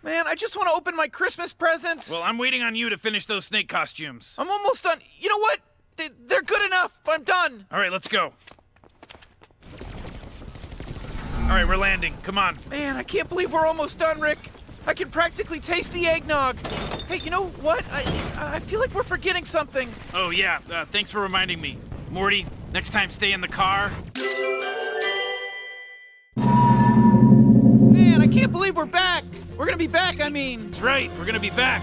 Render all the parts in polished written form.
Man, I just want to open my Christmas presents. Well, I'm waiting on you to finish those snake costumes. I'm almost done. You know what? They're good enough. I'm done. All right, let's go. All right, we're landing. Come on. Man, I can't believe we're almost done, Rick. I can practically taste the eggnog. Hey, you know what? I feel like we're forgetting something. Oh, yeah. Thanks for reminding me. Morty, next time stay in the car. Man, I can't believe we're back. We're gonna be back, I mean. That's right. We're gonna be back.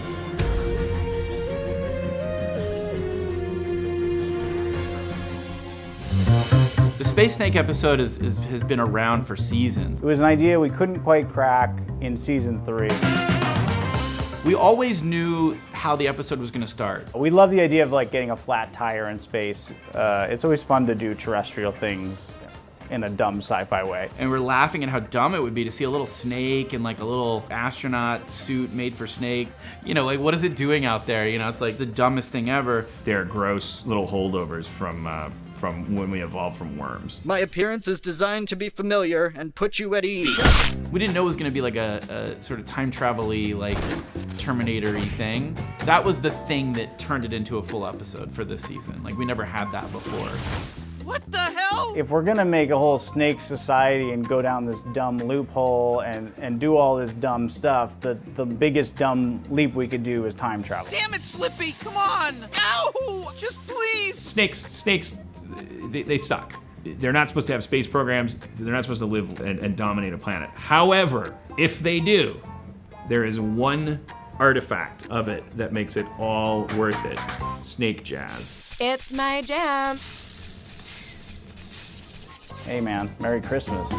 The Space Snake episode has been around for seasons. It was an idea we couldn't quite crack in season 3. We always knew how the episode was going to start. We love the idea of like getting a flat tire in space. It's always fun to do terrestrial things in a dumb sci-fi way. And we're laughing at how dumb it would be to see a little snake in like a little astronaut suit made for snakes. You know, like what is it doing out there? You know, it's like the dumbest thing ever. They're gross little holdovers from when we evolved from worms. My appearance is designed to be familiar and put you at ease. We didn't know it was going to be like a sort of time travel-y, like Terminator-y thing. That was the thing that turned it into a full episode for this season. Like we never had that before. What the hell? If we're gonna make a whole snake society and go down this dumb loophole and do all this dumb stuff, the biggest dumb leap we could do is time travel. Damn it, Slippy, come on. Ow, just please. Snakes, they suck. They're not supposed to have space programs. They're not supposed to live and dominate a planet. However, if they do, there is one artifact of it that makes it all worth it. Snake jazz. It's my jam. Hey man, Merry Christmas.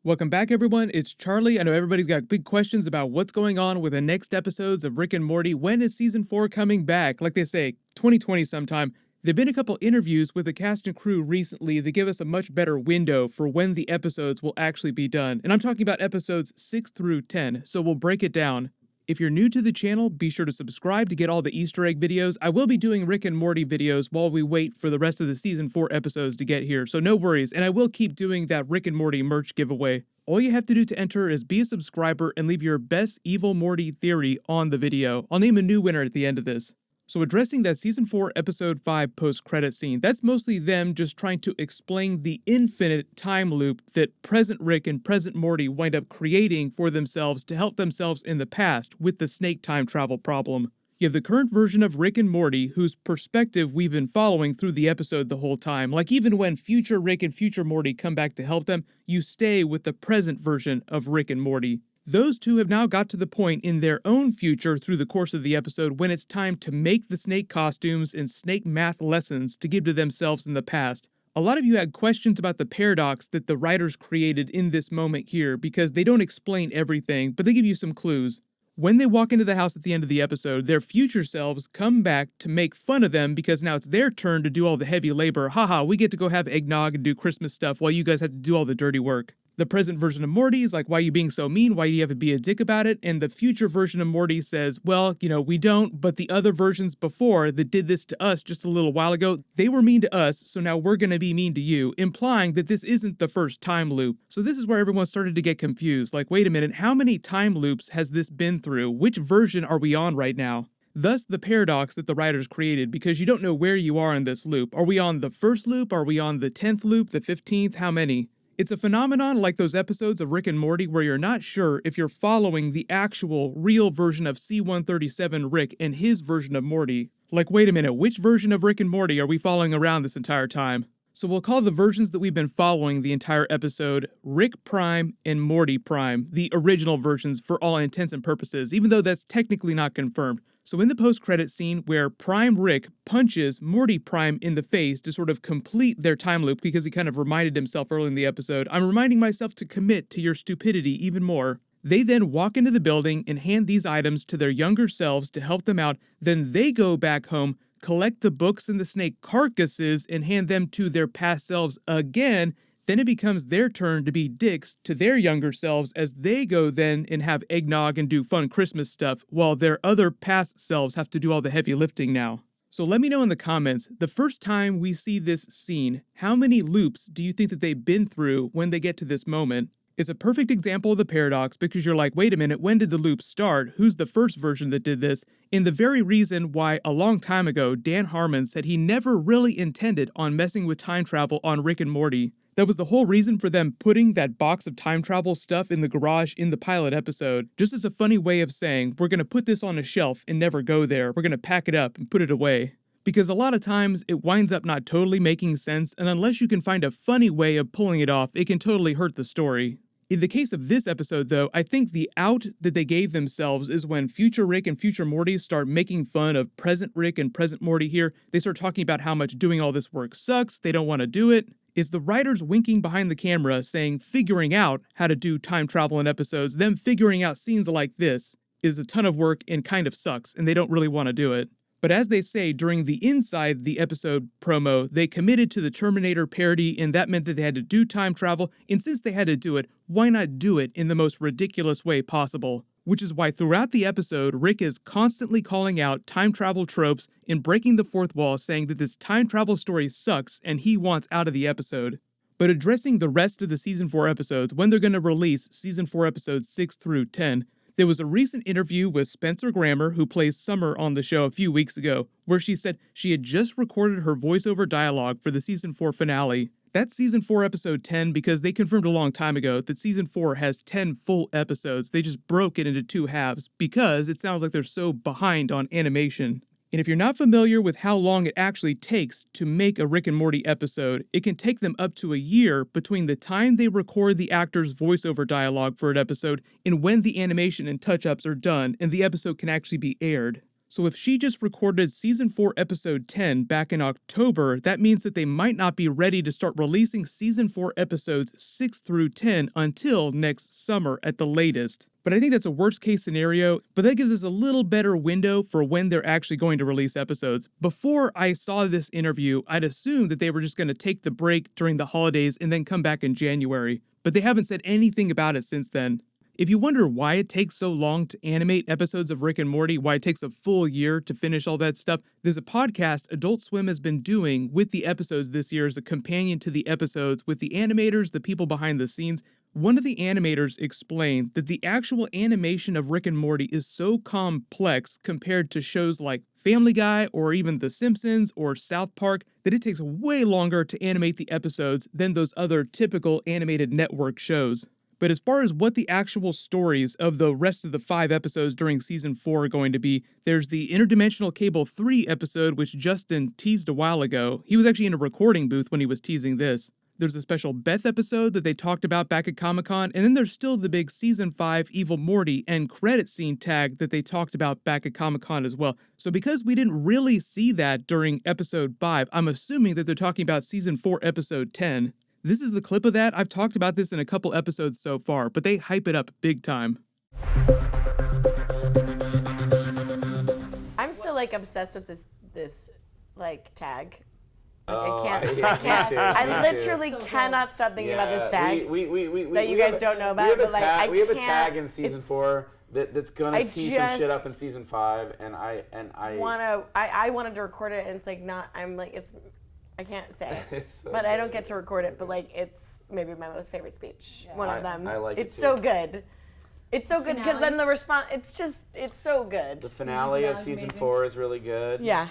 Welcome back, everyone. It's Charlie. I know everybody's got big questions about what's going on with the next episodes of Rick and Morty. When is season 4 coming back? Like they say, 2020 sometime. There've been a couple interviews with the cast and crew recently that give us a much better window for when the episodes will actually be done. And I'm talking about episodes 6 through 10, so we'll break it down. If you're new to the channel, be sure to subscribe to get all the Easter egg videos. I will be doing Rick and Morty videos while we wait for the rest of the season 4 episodes to get here, so no worries. And I will keep doing that Rick and Morty merch giveaway. All you have to do to enter is be a subscriber and leave your best Evil Morty theory on the video. I'll name a new winner at the end of this. So addressing that season 4 episode 5 post-credit scene, that's mostly them just trying to explain the infinite time loop that present Rick and present Morty wind up creating for themselves to help themselves in the past with the snake time travel problem. You have the current version of Rick and Morty, whose perspective we've been following through the episode the whole time. Like even when future Rick and future Morty come back to help them, you stay with the present version of Rick and Morty. Those two have now got to the point in their own future through the course of the episode when it's time to make the snake costumes and snake math lessons to give to themselves in the past. A lot of you had questions about the paradox that the writers created in this moment here because they don't explain everything, but they give you some clues. When they walk into the house at the end of the episode, their future selves come back to make fun of them because now it's their turn to do all the heavy labor. Haha, we get to go have eggnog and do Christmas stuff while you guys have to do all the dirty work. The present version of Morty is like, why are you being so mean? Why do you have to be a dick about it? And the future version of Morty says, well, you know, we don't, but the other versions before that did this to us just a little while ago, they were mean to us, so now we're gonna be mean to you, implying that this isn't the first time loop. So this is where everyone started to get confused. Like, wait a minute, how many time loops has this been through? Which version are we on right now? Thus, the paradox that the writers created, because you don't know where you are in this loop. Are we on the first loop? Are we on the 10th loop? The 15th? How many? It's a phenomenon like those episodes of Rick and Morty where you're not sure if you're following the actual, real version of C-137 Rick and his version of Morty. Like, wait a minute, which version of Rick and Morty are we following around this entire time? So we'll call the versions that we've been following the entire episode Rick Prime and Morty Prime, the original versions for all intents and purposes, even though that's technically not confirmed. So in the post-credit scene where Prime Rick punches Morty Prime in the face to sort of complete their time loop because he kind of reminded himself early in the episode, I'm reminding myself to commit to your stupidity even more. They then walk into the building and hand these items to their younger selves to help them out. Then they go back home, collect the books and the snake carcasses and hand them to their past selves again. Then it becomes their turn to be dicks to their younger selves as they go then and have eggnog and do fun Christmas stuff, while their other past selves have to do all the heavy lifting now. So let me know in the comments, the first time we see this scene, how many loops do you think that they've been through when they get to this moment? It's a perfect example of the paradox because you're like, wait a minute, when did the loop start? Who's the first version that did this? And the very reason why a long time ago Dan Harmon said he never really intended on messing with time travel on Rick and Morty. That was the whole reason for them putting that box of time travel stuff in the garage in the pilot episode, just as a funny way of saying, we're going to put this on a shelf and never go there. We're going to pack it up and put it away. Because a lot of times it winds up not totally making sense, and unless you can find a funny way of pulling it off, it can totally hurt the story. In the case of this episode, though, I think the out that they gave themselves is when future Rick and future Morty start making fun of present Rick and present Morty here. They start talking about how much doing all this work sucks, they don't want to do it. It's the writers winking behind the camera saying figuring out how to do time travel in episodes, them figuring out scenes like this is a ton of work and kind of sucks, and they don't really want to do it. But as they say during the Inside the Episode promo, they committed to the Terminator parody, and that meant that they had to do time travel, and since they had to do it, why not do it in the most ridiculous way possible? Which is why throughout the episode, Rick is constantly calling out time travel tropes and breaking the fourth wall, saying that this time travel story sucks and he wants out of the episode. But addressing the rest of the Season 4 episodes, when they're going to release Season 4 episodes 6 through 10, there was a recent interview with Spencer Grammer, who plays Summer on the show a few weeks ago, where she said she had just recorded her voiceover dialogue for the Season 4 finale. That's Season 4 Episode 10 because they confirmed a long time ago that Season 4 has 10 full episodes. They just broke it into 2 halves because it sounds like they're so behind on animation. And if you're not familiar with how long it actually takes to make a Rick and Morty episode, it can take them up to a year between the time they record the actor's voiceover dialogue for an episode and when the animation and touch-ups are done and the episode can actually be aired. So if she just recorded Season 4 Episode 10 back in October, that means that they might not be ready to start releasing Season 4 Episodes 6 through 10 until next summer at the latest. But I think that's a worst case scenario, but that gives us a little better window for when they're actually going to release episodes. Before I saw this interview, I'd assumed that they were just going to take the break during the holidays and then come back in January, but they haven't said anything about it since then. If you wonder why it takes so long to animate episodes of Rick and Morty, why it takes a full year to finish all that stuff, there's a podcast Adult Swim has been doing with the episodes this year as a companion to the episodes with the animators, the people behind the scenes. One of the animators explained that the actual animation of Rick and Morty is so complex compared to shows like Family Guy or even The Simpsons or South Park that it takes way longer to animate the episodes than those other typical animated network shows. But as far as what the actual stories of the rest of the 5 episodes during Season 4 are going to be, there's the Interdimensional Cable 3 episode, which Justin teased a while ago. He was actually in a recording booth when he was teasing this. There's a special Beth episode that they talked about back at Comic-Con, and then there's still the big Season 5 Evil Morty end credit scene tag that they talked about back at Comic-Con as well. So because we didn't really see that during Episode 5, I'm assuming that they're talking about Season 4 Episode 10. This is the clip of that. I've talked about this in a couple episodes so far, but they hype it up big time. I'm still like obsessed with this like tag. Like, Oh, I me can't. too, I me literally too. cannot stop thinking about this tag. We that you guys don't know about, but like I we have a can't- tag in Season it's- 4 that's gonna I tease some shit up in just Season 5, and I I wanted to record it, and it's like not. I'm like it's. I can't say it, It's so but I don't good. get to record it. But like it's maybe my most favorite speech. One of them. I like it it's too. so good. It's so good because then the response. It's so good. The finale of Season 4 is really good. Yeah.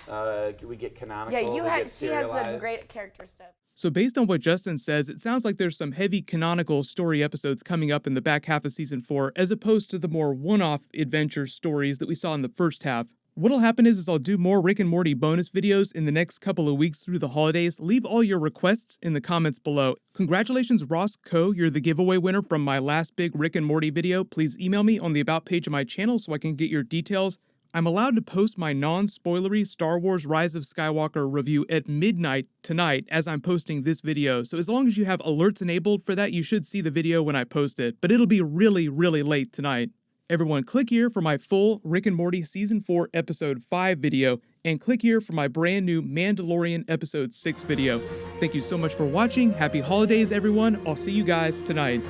We get canonical. Yeah, we get she has some serialized. great character stuff. So based on what Justin says, it sounds like there's some heavy canonical story episodes coming up in the back half of Season 4, as opposed to the more one-off adventure stories that we saw in the first half. What'll happen is I'll do more Rick and Morty bonus videos in the next couple of weeks through the holidays. Leave all your requests in the comments below. Congratulations, Ross Coe. You're the giveaway winner from my last big Rick and Morty video. Please email me on the About page of my channel so I can get your details. I'm allowed to post my non-spoilery Star Wars Rise of Skywalker review at midnight tonight as I'm posting this video. So as long as you have alerts enabled for that, you should see the video when I post it. But it'll be really, really late tonight. Everyone, click here for my full Rick and Morty Season 4 Episode 5 video, and click here for my brand new Mandalorian Episode 6 video. Thank you so much for watching. Happy holidays, everyone. I'll see you guys tonight.